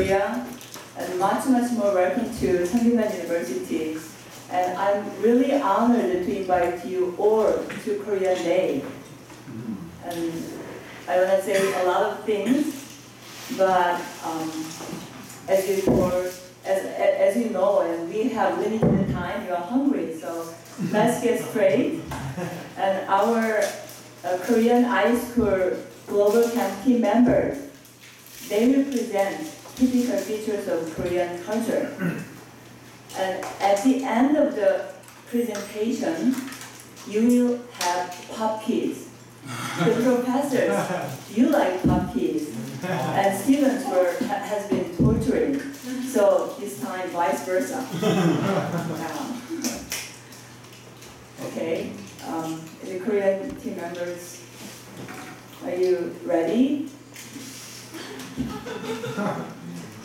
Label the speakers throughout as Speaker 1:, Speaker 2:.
Speaker 1: Korea, and much more welcome to 성균관 University. And I'm really honored to invite you all to Korean Day. And I want to say a lot of things, but as you know, and we have limited time, you are hungry, so let's get straight. And our Korean high school global camp team members, they will present typical features of Korean culture. And at the end of the presentation, you will have puppies. The professors, you like puppies, and students has been torturing. So this time, vice versa. Okay, the Korean team members, are you ready?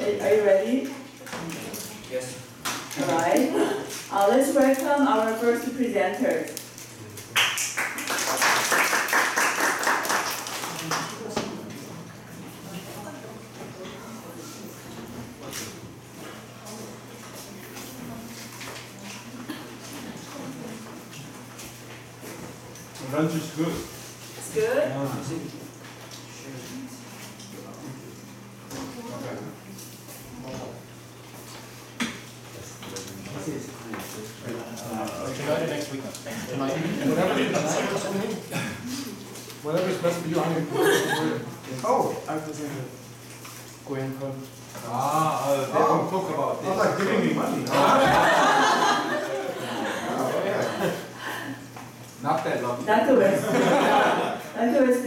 Speaker 1: Are you ready?
Speaker 2: Yes.
Speaker 1: All right. Let's welcome our first presenter.
Speaker 3: Lunch is good.
Speaker 1: It's good?
Speaker 2: Next week.
Speaker 3: Whatever is best for you, I'm oh, I was in the Korean club. They don't talk about this. Like giving me money. Not that lucky.
Speaker 1: Dr. West, Dr. West,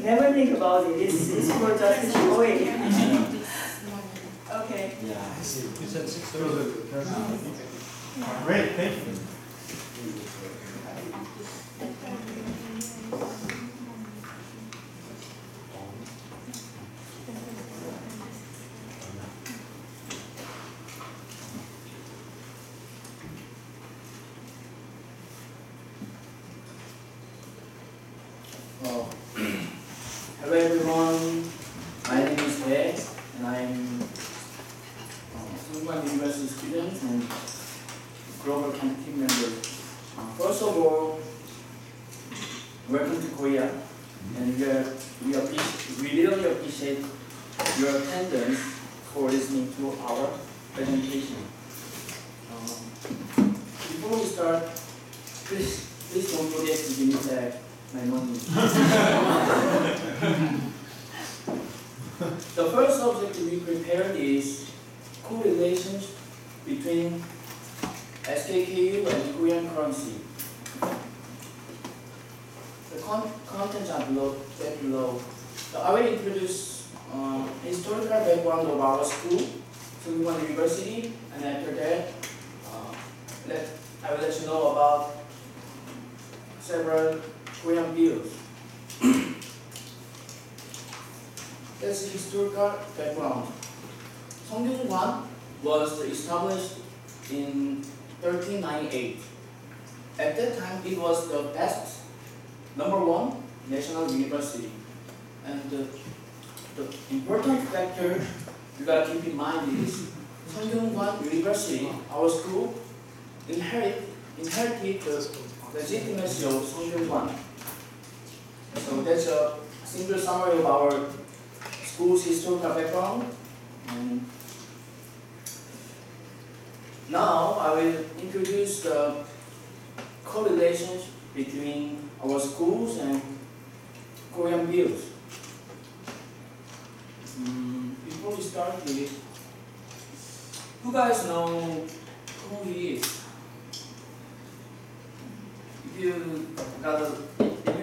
Speaker 1: never think about it. It's for just showing. Okay.
Speaker 2: Yeah, I see. You said 6:30.
Speaker 3: Great, thank you.
Speaker 2: Hello everyone, my name is Tae, and I'm 성균관 University student and global camp team member. First of all, welcome to Korea, and we really appreciate your attendance for listening to our presentation. Before we start, please don't forget to give me back my money. The first subject we prepared is correlations between SKKU and Korean currency. The contents are below. So I will introduce historical background of our school, 성균관 University, and after that, I will let you know about several Korean views. That's the historical background. 성균관 was established in 1398. At that time, it was the best, #1 national university. And the important factor you gotta keep in mind is 성균관 University, our school, inherited the legitimacy of 성균관. So that's a simple summary of our school's historical background. And now I will introduce the correlations between our schools and Korean views. Before we start with, you guys know who he is? If you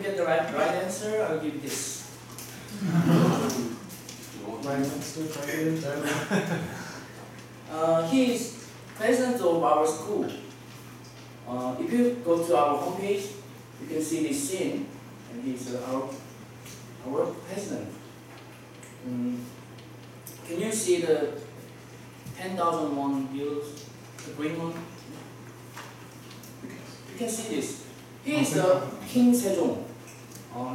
Speaker 2: get the right answer, I'll give this. He is president of our school. If you go to our homepage, you can see this scene, and he's our president. Can you see the 10,000 won bills, the green one? You can see this. He is the King Sejong.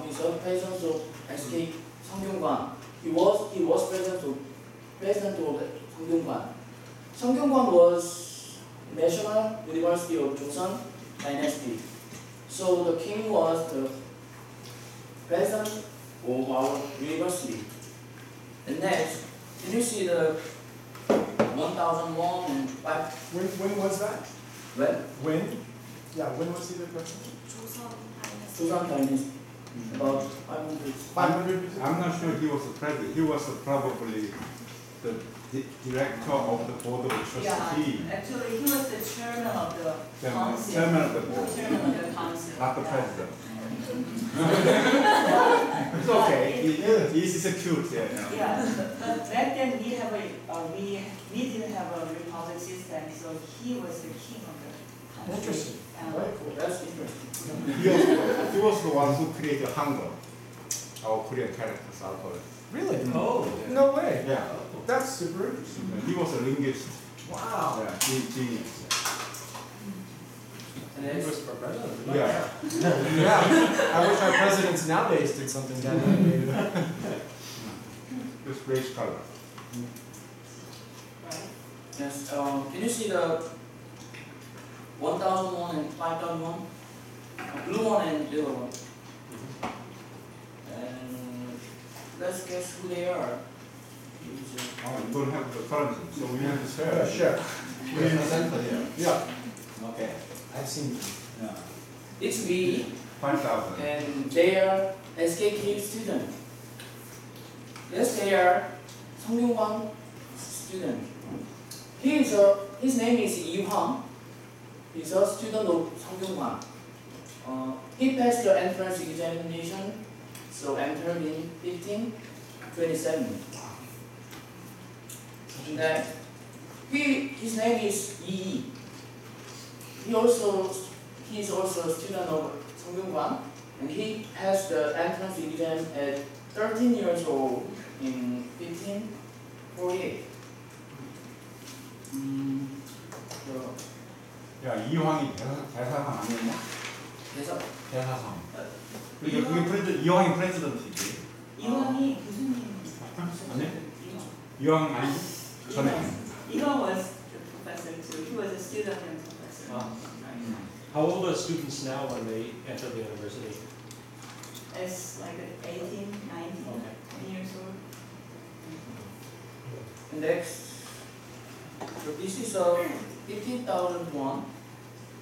Speaker 2: He's the president of SK 성균관. He was president of 성균관 was National University of Joseon Dynasty. So the king was the president of our university. And next, can you see the 1001 and 5?
Speaker 3: When was that?
Speaker 2: When?
Speaker 3: When? Yeah, when was he the president?
Speaker 2: Joseon Dynasty. About 500.
Speaker 3: 500?
Speaker 4: I'm not sure he was the president. He was probably the director of the board of
Speaker 1: Yeah,
Speaker 4: trustees.
Speaker 1: actually, he was the chairman of the council.
Speaker 4: Chairman of the board,
Speaker 1: Chairman of the council.
Speaker 4: not the
Speaker 1: Yeah.
Speaker 4: president.
Speaker 3: It's okay.
Speaker 4: This is a cute, yeah.
Speaker 1: Yeah, but back then we have we didn't have a republic system, so he was the king of the country.
Speaker 3: Interesting.
Speaker 2: Very cool. That's interesting.
Speaker 4: He was the one who created Hangul, our Korean characters alphabet.
Speaker 3: Really?
Speaker 5: Oh.
Speaker 3: No way.
Speaker 4: Yeah.
Speaker 3: That's super interesting.
Speaker 4: He was a linguist.
Speaker 3: Wow.
Speaker 4: Yeah, genius.
Speaker 2: And
Speaker 5: He
Speaker 2: next,
Speaker 5: was for president.
Speaker 4: Yeah.
Speaker 3: Yeah. I wish our presidents nowadays did something that way.
Speaker 4: This great color.
Speaker 1: Right?
Speaker 2: yes, can you see the 1001 and 5001? Blue one and yellow one. And let's guess who they are.
Speaker 4: Oh, you don't have the currency, so we have to share.
Speaker 3: Yeah, sure.
Speaker 4: Yeah.
Speaker 3: Yeah.
Speaker 4: Okay.
Speaker 3: I've seen.
Speaker 4: Yeah.
Speaker 2: It's V,
Speaker 4: 5,000.
Speaker 2: and they are SKK student. Yes, they are 성균관 student. His name is Lee Hwang. He's a student of 성균관. He passed the entrance examination, so entered in 1527. And then his name is Yi. He is also a student of 성균관, and he passed the entrance exam at 13 years old in 1548.
Speaker 4: 야, 이황이 대사상 아니었냐?
Speaker 2: 그래서
Speaker 4: 대사상. 그러니까 그게 이황이 프레지던트지.
Speaker 1: 이왕이 무슨 일인지.
Speaker 4: 아니? 이황 아니지? 전에.
Speaker 1: Iwan was the professor too. He was a student and professor.
Speaker 5: How old are students now when they enter the university?
Speaker 1: It's like 18, 19,
Speaker 5: Okay.
Speaker 1: 20 years old.
Speaker 2: and next, so this is a 15,001,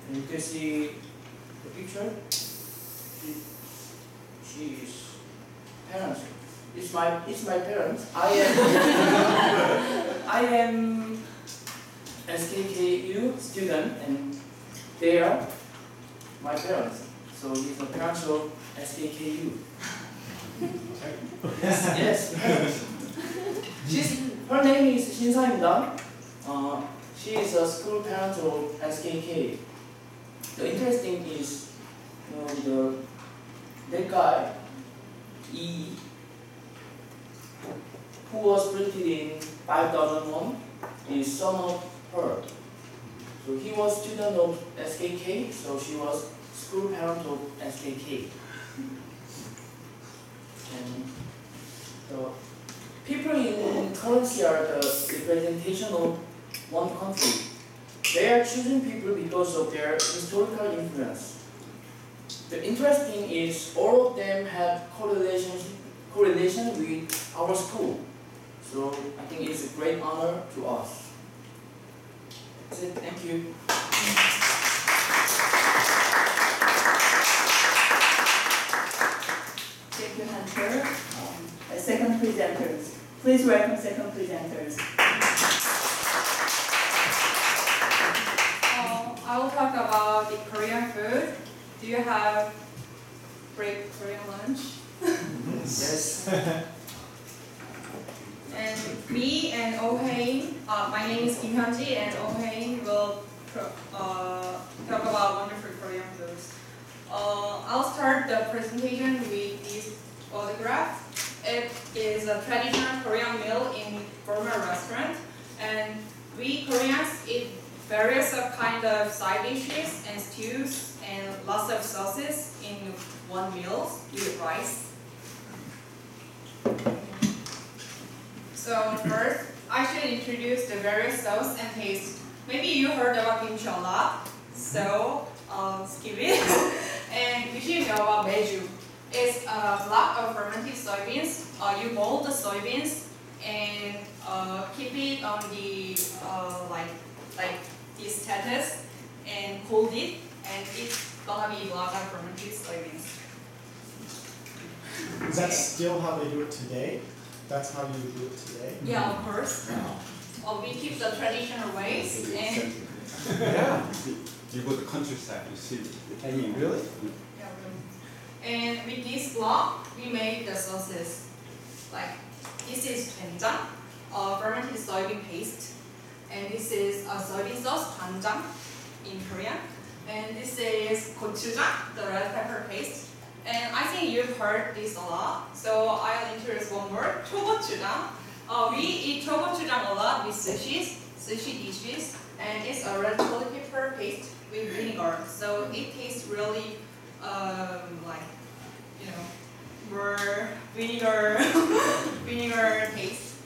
Speaker 2: and you can see the picture. She is parents. It's my parents. I am SKKU student, and they are my parents. So these are parents of SKKU. yes. Her name is 신사입니다. She is a school parent of SKK. The interesting is, that guy, E, who was printed in 5001, is son of her. So he was student of SKK, so she was school parent of SKK. And the people in currency are the representation of one country. They are choosing people because of their historical influence. The interesting is all of them have correlation with our school. So I think it's a great honor to us. That's it. Thank you.
Speaker 1: Thank you, Hunter. Second presenters. Please welcome second presenters.
Speaker 6: I will talk about the Korean food. Do you have great Korean lunch?
Speaker 2: Yes.
Speaker 6: And me and Oh-hae, my name is Kim Hyunji, and Oh-hae will talk about wonderful Korean foods. I'll start the presentation with this photograph. It is a traditional Korean meal in formal restaurant, and we Koreans eat various kind of side dishes and stews and lots of sauces in one meal with rice. So first, I should introduce the various sauce and taste. Maybe you heard about kimchi a lot, so skip it. And you should know about meju. It's a block of fermented soybeans. You boil the soybeans and keep it on the like this status and cold it, and it's gonna be block of fermented soybeans.
Speaker 7: Is that still how they do it today? That's how you do it today?
Speaker 6: Yeah, of course. We keep the traditional ways and
Speaker 4: Yeah. You go to countryside, you see it.
Speaker 7: Really?
Speaker 6: yeah, and with this block we make the sauces. Like this is doenjang, fermented soybean paste, and this is soybean sauce, 간장 in Korean, and this is gochujang, the red pepper paste. And I think you've heard this a lot, so I'll introduce one more, chogochujang. We eat chogochujang a lot with sushi dishes, and it's a red chili pepper paste with vinegar. So it tastes really like, you know, more vinegar taste.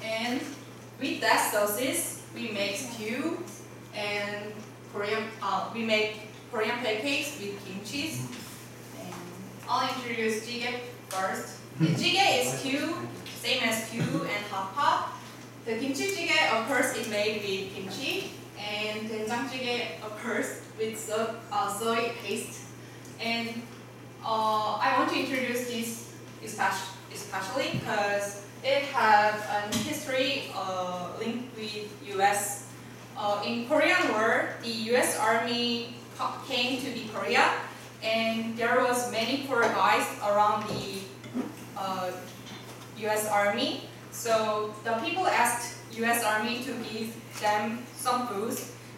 Speaker 6: And with that sauces, we make stew and we make Korean pancakes with kimchi. And I'll introduce jjigae first. The jjigae is stew, same as stew and hot pot. The kimchi jjigae, of course, is made with kimchi, and doenjang jjigae, of course, with soy paste. And I want to introduce this especially because it has a history linked with U.S. In Korean War, the U.S. Army came to the Korea, and there was many poor guys around the U.S. Army. So the people asked U.S. Army to give them some food,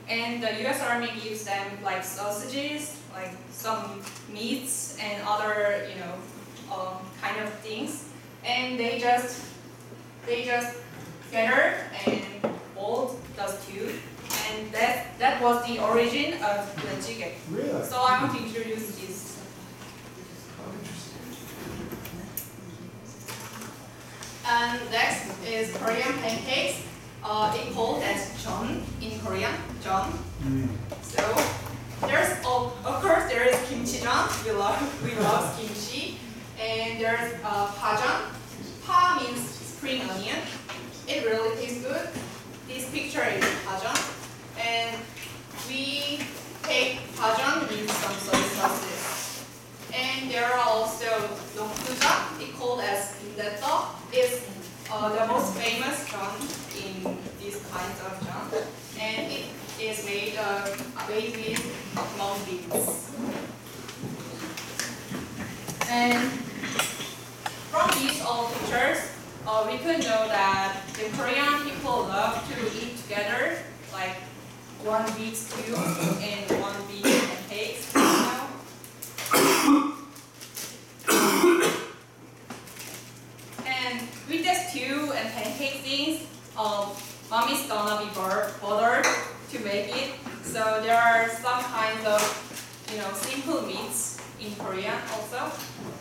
Speaker 6: and the U.S. Army gives them like sausages, like some meats and other, you know, kind of things, and they just gathered and boiled the stew, and that was the origin of the jjigae.
Speaker 7: Really?
Speaker 6: So I want to introduce this. And next is Korean pancakes. It called as jeon in Korean, jeon. So of course there is kimchi jeon. We love kimchi, and there's pajeon. Pa means spring onion. It really tastes good. This picture is pajeon, and we take pajeon with some soy sauces. And there are also dokduja. It called as 빈대떡. It's the most famous jeon in these kinds of jeon, and it is made with mung beans. And from these all pictures, we could know that the Korean people love to eat together, like one big stew and one big pancakes. You know? And with the stew and pancake things, mommy's gonna be bothered to make it. So there are some kinds of, you know, simple meats in Korea also.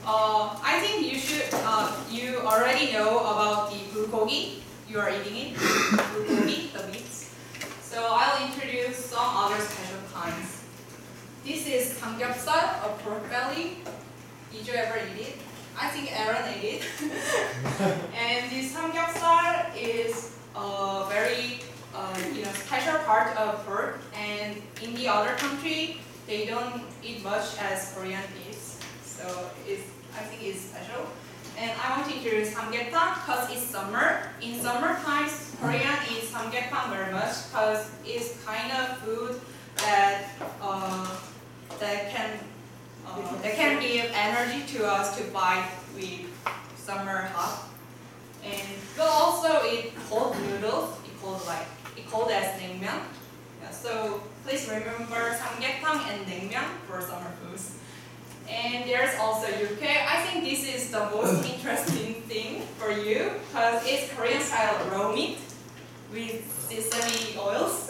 Speaker 6: I think you already know about the bulgogi. You are eating it, bulgogi, the meats. So I'll introduce some other special kinds. This is samgyeopsal, a pork belly. Did you ever eat it? I think Aaron ate it. And this samgyeopsal is a very special part of pork, and in the other country they don't eat much as Korean eats. So I think it's special. And I want to introduce samgyetang because it's summer. In summer times, Korean eats samgyetang very much because it's kind of food that can give energy to us to fight with summer hot. And we'll also eat cold noodles. It called as naengmyeon. Yeah, so please remember samgyetang and naengmyeon for summer foods. And there's also yukke. I think this is the most interesting thing for you because it's Korean style raw meat with sesame oils.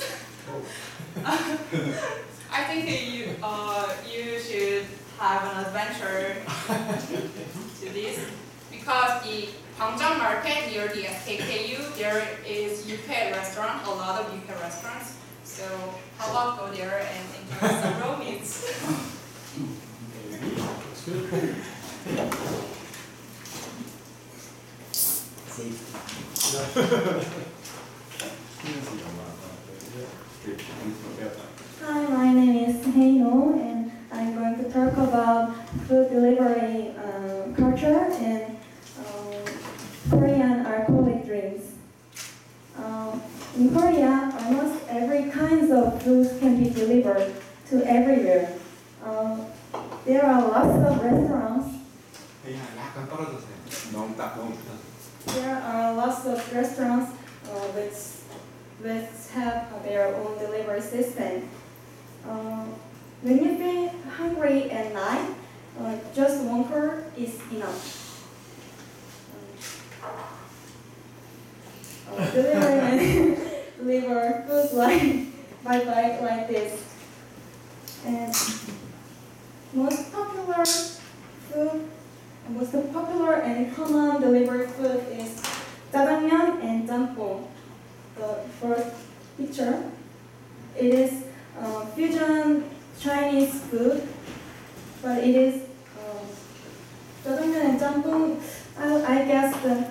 Speaker 6: I think you should have an adventure to this because the Gwangjang Market near the SKKU, there is UK restaurant, a lot of UK restaurants. So how about go there and enjoy some raw meats?
Speaker 8: Hi, my name is Heino, and I'm going to talk about food delivery culture and Korean alcoholic drinks. In Korea, almost every kind of food can be delivered to everywhere. There are lots of restaurants.
Speaker 4: 약간 떨어졌어요. 너무 붙었어요.
Speaker 8: There are lots of restaurants which have their own delivery system. When you feel hungry at night, just one card is enough. Deliver food by bike like this. And most popular and common delivery food is jjajangmyeon and jjampong. The first picture, it is fusion Chinese food, but it is jjajangmyeon and jjampong. I guess the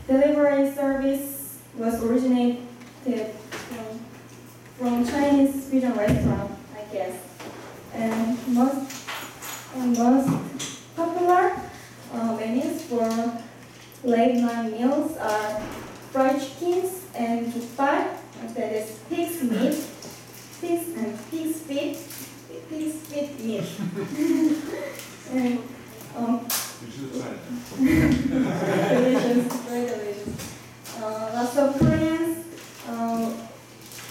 Speaker 8: delivery service was originated from Chinese fusion restaurant, I guess. And most popular menus for late night meals are fried chickens and jukbal, that is pig's feet meat. And
Speaker 4: You should try that.
Speaker 8: delicious, very delicious. Lots of Koreans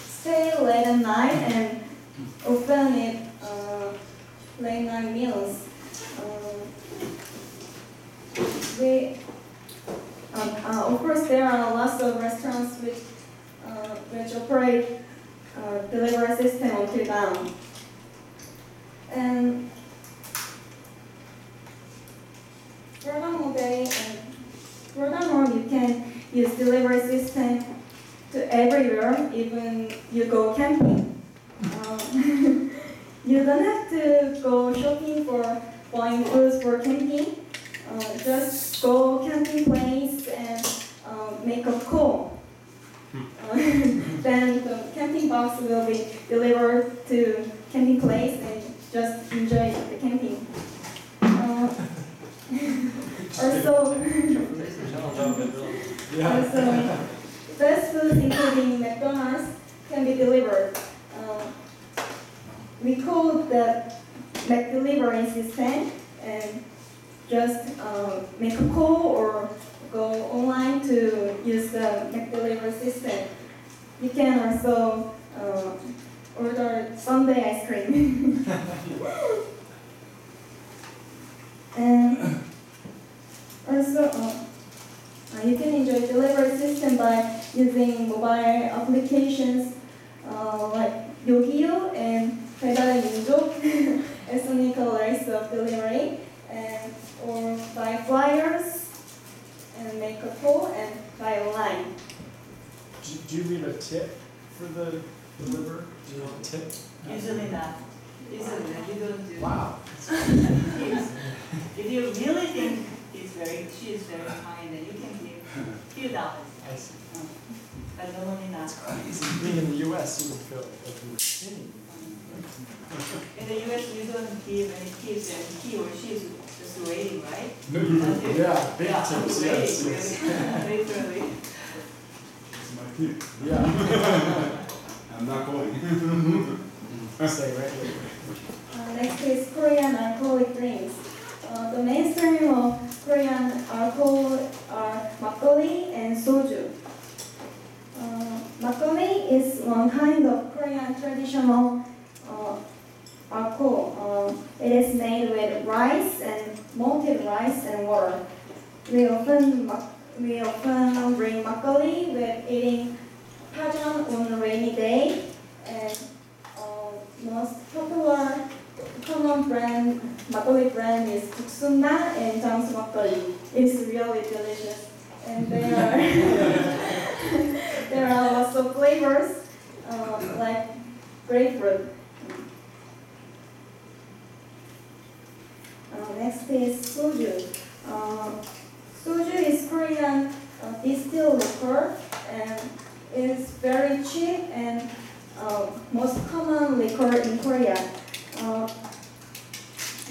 Speaker 8: stay late at night and often eat late night meals. Of course, there are lots of restaurants which operate delivery system until now. And furthermore, you can use delivery system to everywhere, even you go camping. You don't have to go shopping for buying foods for camping. Just go camping place and make a call. Then the camping box will be delivered to camping place and just enjoy the camping. Also, fast food including McDonald's can be delivered. We call the McDelivery system and just make a call or go online to use the McDelivery system. You can also order Sunday ice cream. And also, you can enjoy delivery system by using mobile applications like Yogiyo and 배달의 민족 ethnical rights of delivery, and or buy flyers and make a call and buy online.
Speaker 7: Do you leave a tip for the deliverer? Do you have a tip?
Speaker 1: Usually not. Usually not. You don't do.
Speaker 7: Wow.
Speaker 1: If you really think she is very kind, then you can give few dollars.
Speaker 7: I see.
Speaker 1: But normally not.
Speaker 7: Being in the U.S., you would feel like you were sinning.
Speaker 1: In the US, you don't give any tips, and he or she is just waiting, right?
Speaker 7: Yeah, big
Speaker 1: Yeah,
Speaker 7: tips,
Speaker 1: waiting,
Speaker 7: yes, yes.
Speaker 1: really. Literally.
Speaker 4: It's my tip.
Speaker 7: Yeah.
Speaker 4: I'm not going.
Speaker 7: Stay right there.
Speaker 8: Next is Korean alcoholic drinks. The mainstream of Korean alcohol are makgeolli and soju. Makgeolli is one kind of Korean traditional alcohol. It is made with rice and malted rice and water. We often bring makgeolli with eating pajeon on a rainy day, and most popular common brand, 막걸리 brand is 국순나 and 장수 막걸리. It's really delicious. And there are there are lots of flavors like grapefruit. Next is soju. Soju is Korean distilled liquor and is very cheap and most common liquor in Korea.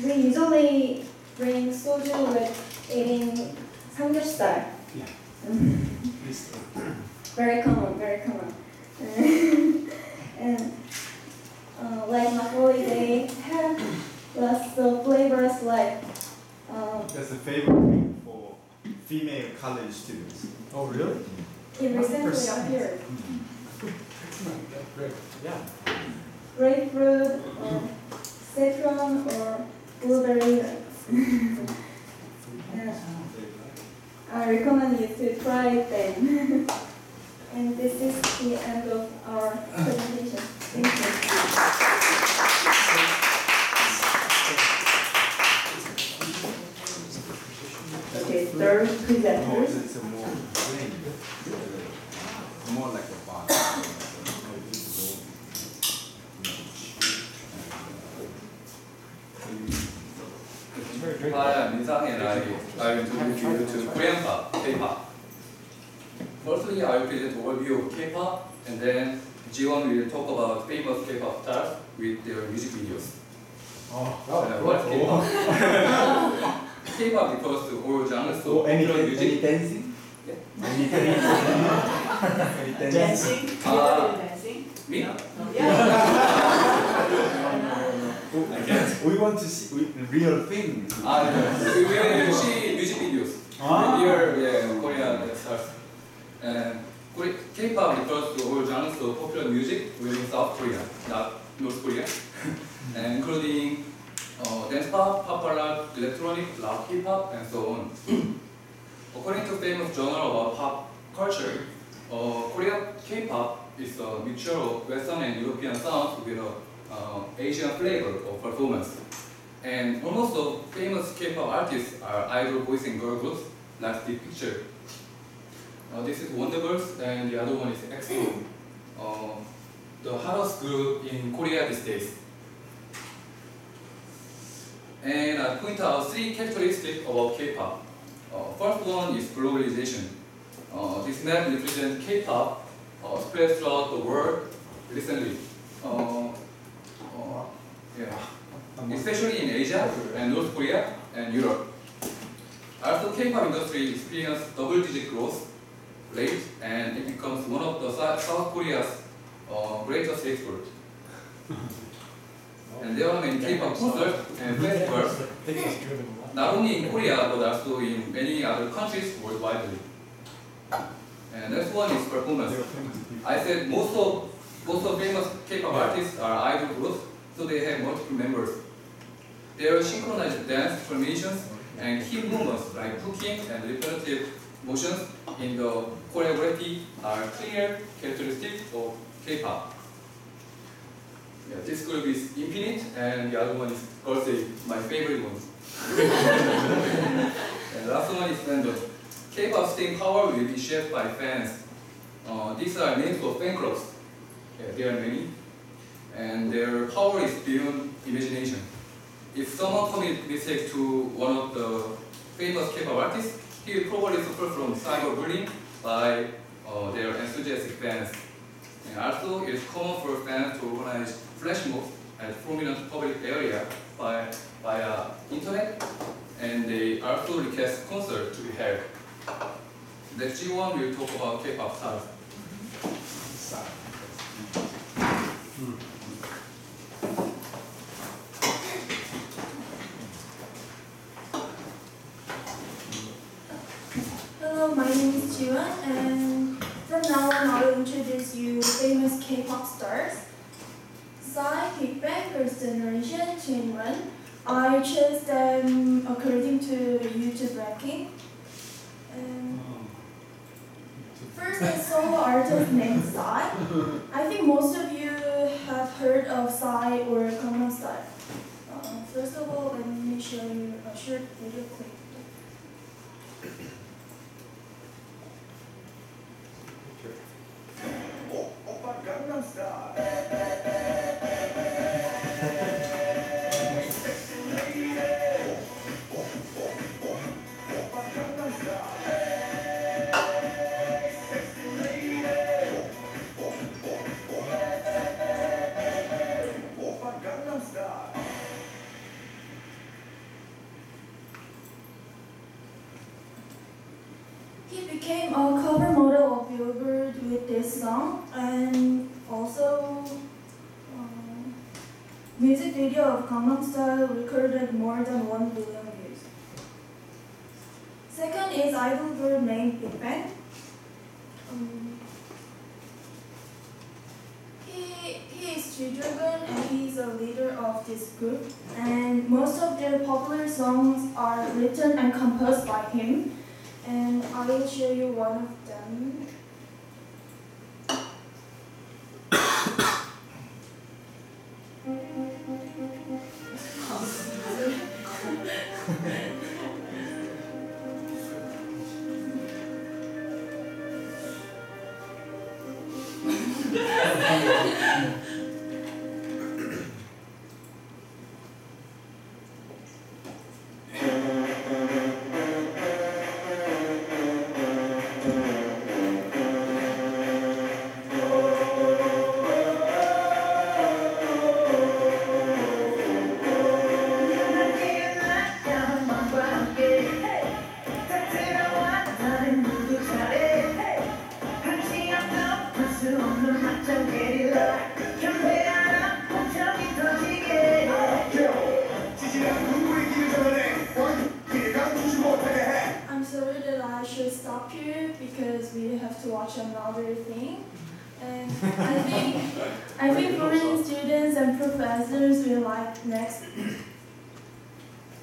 Speaker 8: We usually drink soju with eating samgyeopsal.
Speaker 3: Yeah.
Speaker 8: Very common, very common. And like 막걸리, they have lots of flavors like.
Speaker 4: That's a favorite drink for female college students.
Speaker 3: Oh, really?
Speaker 8: It recently
Speaker 3: 100%.
Speaker 8: appeared.
Speaker 3: Great. Yeah.
Speaker 8: Grapefruit, or citron, or blueberry. I recommend you to try it then. And this is the end of our presentation. Thank you.
Speaker 1: Okay, third
Speaker 4: No,
Speaker 1: presenters.
Speaker 4: it's a more plain, more like a bar.
Speaker 9: Hi, I'm Minsan and I will introduce you to Korean pop, K-pop. Firstly, I will present overview of K-pop, and then Ji-won will talk about famous K-pop stars with their music videos. What's K-pop? K-pop refers to all genres of popular music.
Speaker 4: dancing?
Speaker 9: Yeah.
Speaker 4: Any dancing?
Speaker 1: Dancing? Dancing?
Speaker 9: Me?
Speaker 1: No? Yeah.
Speaker 4: We want to see real thing.
Speaker 9: We will see music videos. Here, Korean stars. And K-pop refers to all genres of popular music within South Korea, not North Korea, and including dance pop, pop ballad, electronic, rock, hip hop, and so on. According to famous journal about pop culture, Korean K-pop is a mixture of Western and European sounds with an Asian flavor of performance. And almost all famous K-pop artists are idol boys and girl groups, like the picture. This is Wonder Girls, and the other one is EXO, the hottest group in Korea these days. And I point out three characteristics about K-pop. First one is globalization. This map represents K-pop spread throughout the world recently. Especially in Asia and North Korea and Europe. Also, K-pop industry experienced double-digit growth rate, and it becomes one of the South Korea's greatest exports. And there are many K-pop concerts and festivals, not only in Korea but also in many other countries worldwide. And next one is performance. I said most of famous K-pop artists are idol groups, so they have multiple members. Their synchronized dance formations and key movements like hooking and repetitive motions in the choreography are clear characteristics of K-pop. Yeah, this group is Infinite, and the other one is Girls', my favorite one. And the last one is Fandom. K-pop staying power will be shared by fans. These are names of fan clubs. Yeah, there are many. And their power is beyond imagination. If someone commits mistake to one of the famous K-pop artists, he will probably suffer from cyberbullying by their enthusiastic fans. And also, it is common for fans to organize flash mobs at prominent public area via internet, and they also request concerts to be held. Next G1 will talk about K-pop stars.
Speaker 10: Hello, my name is Jiwon, and from now on I will introduce you famous K-pop stars. Psy, Big Bang, Girls' Generation, 21. I chose them according to YouTube ranking. First, a solo artist named Psy. I think most of you have heard of Psy or Gangnam Style. first of all, let me show you a short video clip. He became a cover model of Billboard with this song, and also music video of Gangnam Style recorded more than 1 billion views. Second is idol group named Big Bang. He is G-Dragon and he is a leader of this group, and most of their popular songs are written and composed by him. And I will show you one of them. I'm sorry that I should stop here because we have to watch another thing. And I think foreign students and professors will like next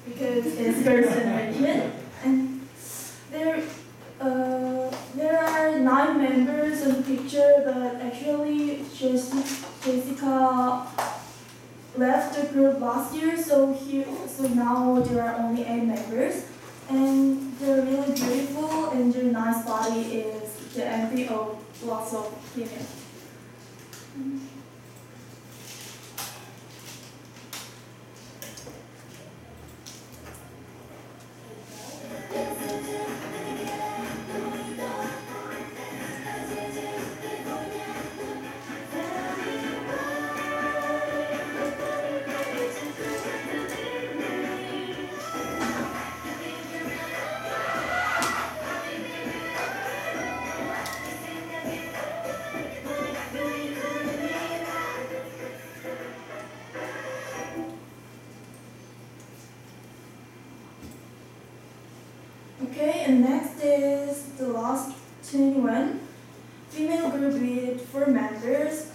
Speaker 10: because it's first generation. And there are 9 members in the picture, but actually Jessica left the group last year, so now there are only 8 members. And they're really beautiful, and their nice body is the envy of lots of females. Okay, and next is the last 21. Female group with 4 members.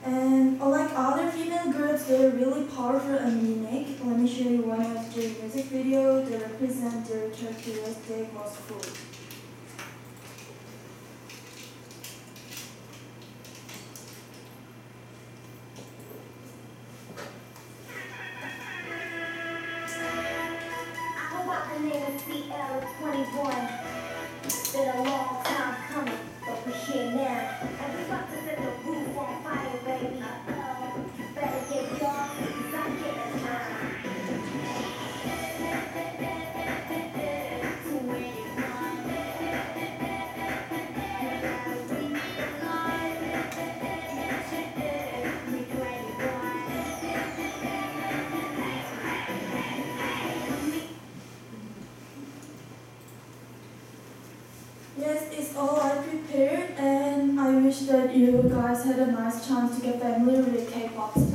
Speaker 10: And unlike other female groups, they're really powerful and unique. Let me show you one of their music videos that represent their characteristic most fully.
Speaker 11: It's been a long time coming, but we're here now. And we about to set the roof on fire, baby. You better get yours, 'cause I'm getting mine.
Speaker 10: Yes, it's all I prepared, and I wish that you guys had a nice chance to get familiar with K-pop stars.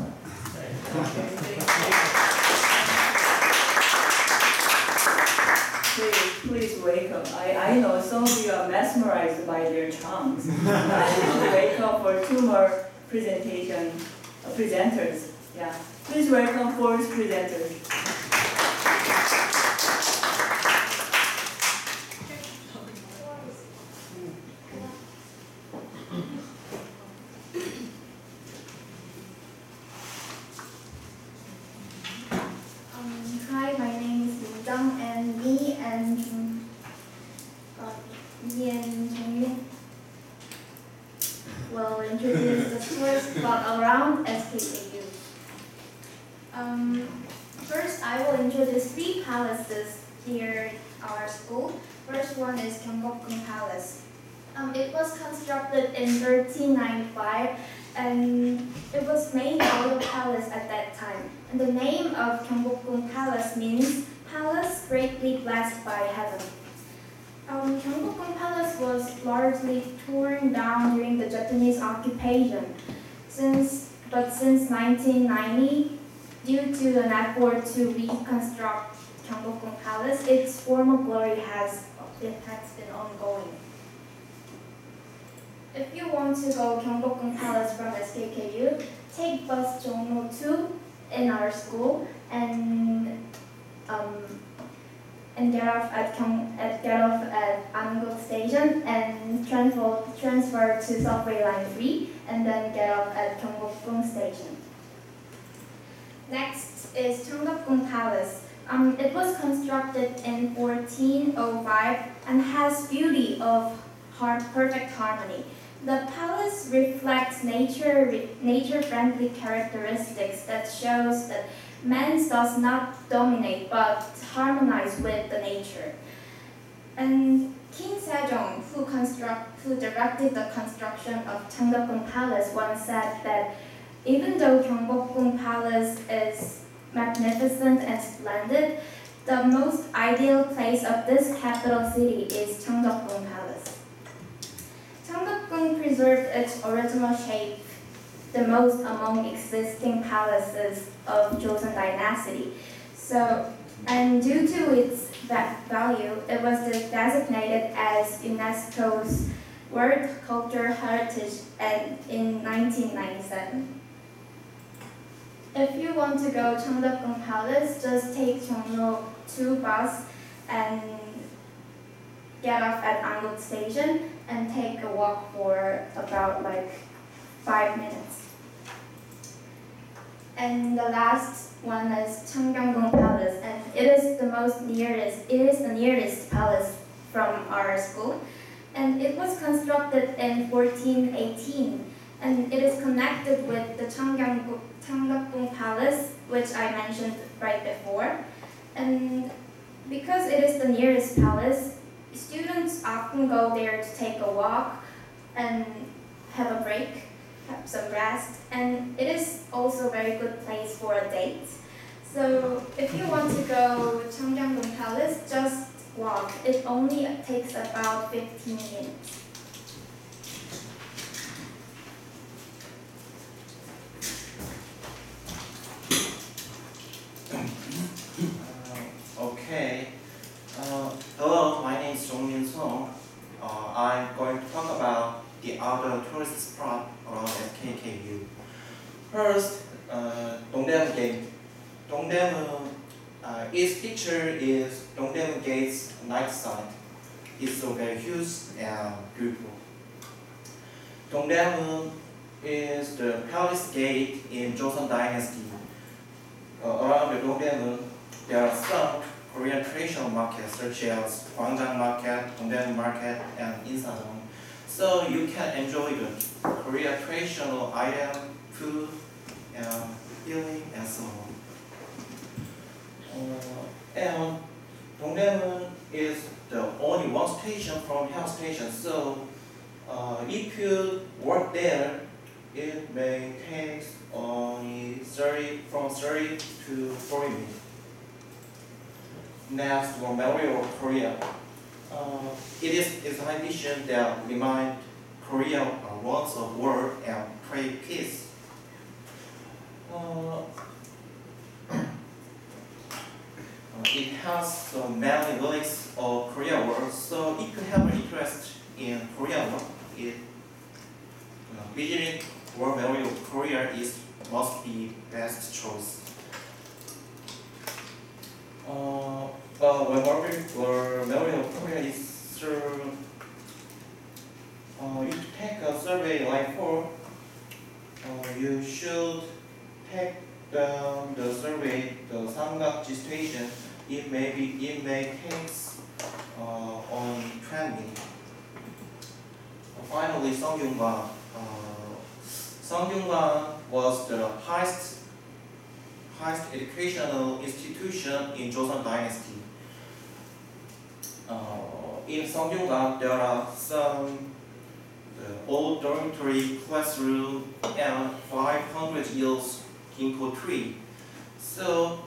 Speaker 1: Please wake up. I know some of you are mesmerized by their charms. Wake up for 2 more presenters. Yeah. Please welcome 4 presenters.
Speaker 10: me and Jongmin will introduce the tours about around SKKU. First, I will introduce 3 palaces here at our school. First one is Gyeongbokgung Palace. It was constructed in 1395 and it was made out of palace at that time. And the name of Gyeongbokgung Palace means palace greatly blessed by heaven. Gyeongbokgung Palace was largely torn down during the Japanese occupation. Since 1990, due to an effort to reconstruct Gyeongbokgung Palace, its former glory has been ongoing. If you want to go Gyeongbokgung Palace from SKKU, take bus Jongno 2 in our school and get off at Anguk Station and transfer to subway line 3 and then get off at Gyeongbokgung Station. Next is Cheongdokgung Palace. It was constructed in 1405 and has beauty of perfect harmony. The palace reflects nature-friendly characteristics that shows that man does not dominate but harmonize with the nature. And King Sejong, who directed the construction of Cheongdokgung Palace, once said that even though Gyeongbokgung Palace is magnificent and splendid, the most ideal place of this capital city is Cheongdokgung Palace. Cheongdokgung preserved its original shape, the most among existing palaces of Joseon Dynasty. And due to its value, it was designated as UNESCO's World Cultural Heritage in 1997. If you want to go Cheongdokgung Palace, just take Jongno 2 bus and get off at Anguk Station and take a walk for about 5 minutes. And the last one is Cheonggyeonggung Palace, and it is the nearest palace from our school, and it was constructed in 1418, and it is connected with the Cheongdokgung Palace, which I mentioned right before. And because it is the nearest palace, students often go there to take a walk and have a break, have some rest, and it is also a very good place for a date. So if you want to go to Cheonggyeonggung Palace, just walk. It only takes about 15 minutes.
Speaker 12: Okay. Hello, my name is Jongmin Song. I'm going to talk about the other tourist spot around SKKU. First, Dongdaemun Gate. Dongdaemun, its picture is Dongdaemun Gate's night side. It's so very huge and beautiful. Dongdaemun is the palace gate in Joseon Dynasty. Around the Dongdaemun, there are some Korean traditional markets such as Gwangjang Market, Dongdaemun Market, and Insadong. So you can enjoy the Korean traditional item, food, and healing, and so on. And Dongdaemun is the only one station from Hyang Station. So if you work there, it may take only 30 to 40 minutes. Next, for Memorial of Korea. It is its tradition that remind Korea once a war and pray peace. It has so many relics of Korea War. So if you have an interest in Korea War, visiting War Memorial of Korea must be best choice. When Memorial of Korea is you take a survey line 4, you should take down the survey, the Samgakji station. It may take on 20 minutes. finally, 성균관. 성균관 was the highest educational institution in Joseon Dynasty. In 성균관, there are some old dormitory classroom and 500 years ginkgo tree. So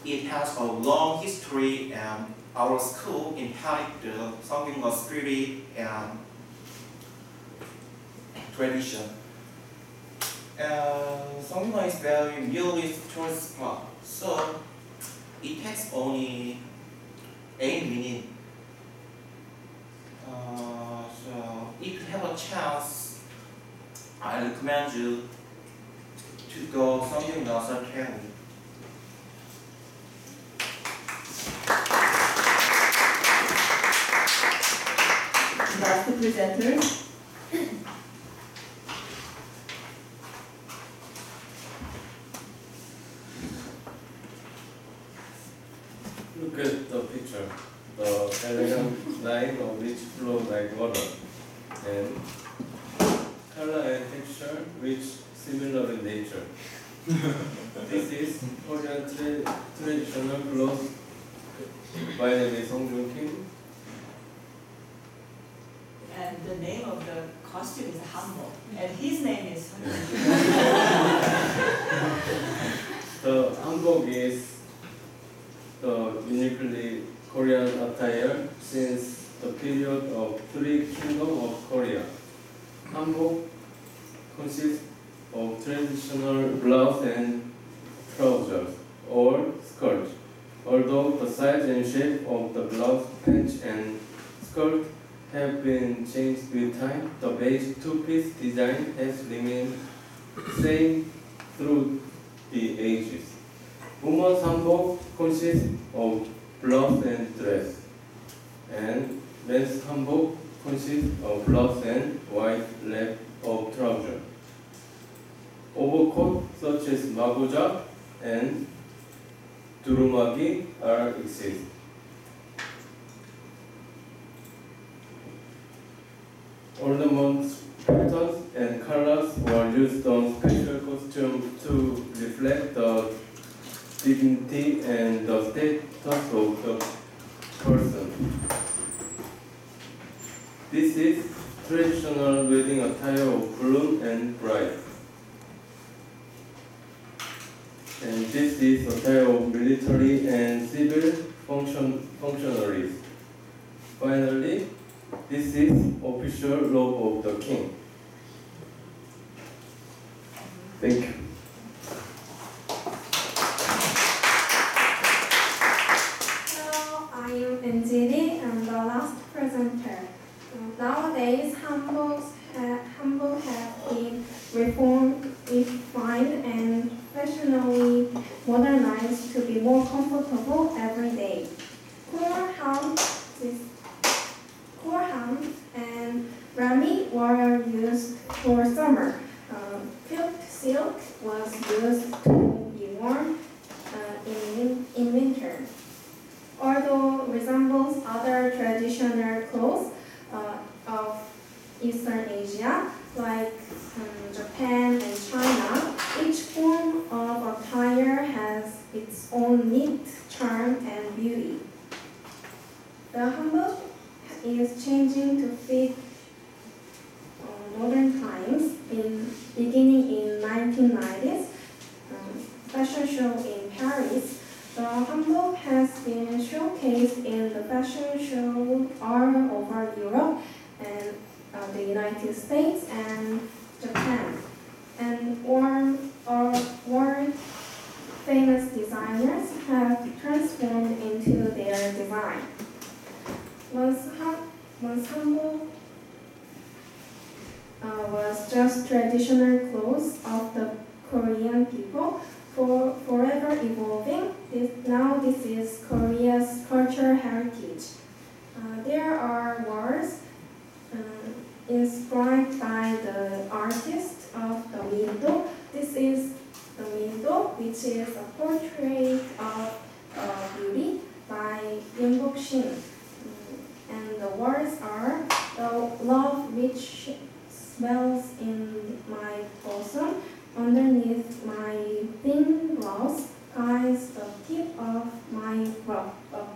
Speaker 12: it has a long history, and our school inherited the 성균관 spirit and tradition. 성균관 is very newly tourist spot, so it takes only 8 minutes. So if you have a chance, I recommend you to go 성균관 Cemetery.
Speaker 1: Last presenters.
Speaker 13: Look at the picture. The elegant line of which flow like water, and color and texture which similar in nature. This is Korean traditional clothes. My name is Song Joon Kim.
Speaker 1: And the name of the costume is Hanbok. And his name is
Speaker 13: The hanbok is the uniquely Korean attire since the period of Three Kingdoms of Korea. Hanbok consists of traditional blouse and trousers or skirt. Although the size and shape of the blouse, pants, and skirt have been changed with time, the basic two-piece design has remained same through the ages. Women's hanbok consists of blouse and dress, and men's hanbok consists of blouse and white leg of trouser. Overcoat such as magoja and durumagi are exist. Ornaments, patterns, and colors were used on special costumes to reflect the dignity and the status of the person. This is traditional wedding attire of groom and bride. And this is attire of military and civil functionaries. Finally, this is official robe of the king. Thank you.
Speaker 8: Hello, I am NGD and the last presenter. Nowadays, hanboks have been reformed, refined, and fashionably modernized to be more comfortable every day. Kurham and rami were used for summer. Silk was used to be worn in winter. Although resembles other traditional clothes of Eastern Asia, like Japan and China, each form of attire has its own neat charm and beauty. The hanbok is changing to fit modern times. Beginning in 1990s fashion show in Paris, the hanbok has been showcased in the fashion show all over Europe and the United States and Japan, and world famous designers have transformed into their design. Once hanbok was just traditional clothes of the Korean people, forever evolving. Now this is Korea's cultural heritage. There are words inspired by the artist of the window. This is the window, which is a portrait of beauty by Yoonbok Shin. And the words are, the love
Speaker 10: which swells in my bosom underneath my thin blouse, guides the tip of my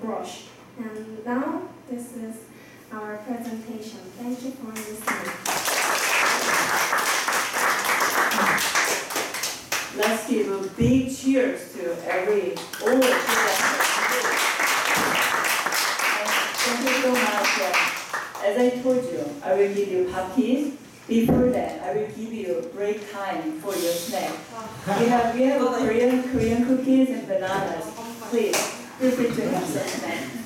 Speaker 10: brush. And now this is our presentation. Thank you for listening.
Speaker 1: Let's give a big cheers to all the presenters. Thank you so much. As I told you, I will give you puppies. Before that, I will give you break time for your snack. We have Korean cookies and bananas. Please feel free to have some snack.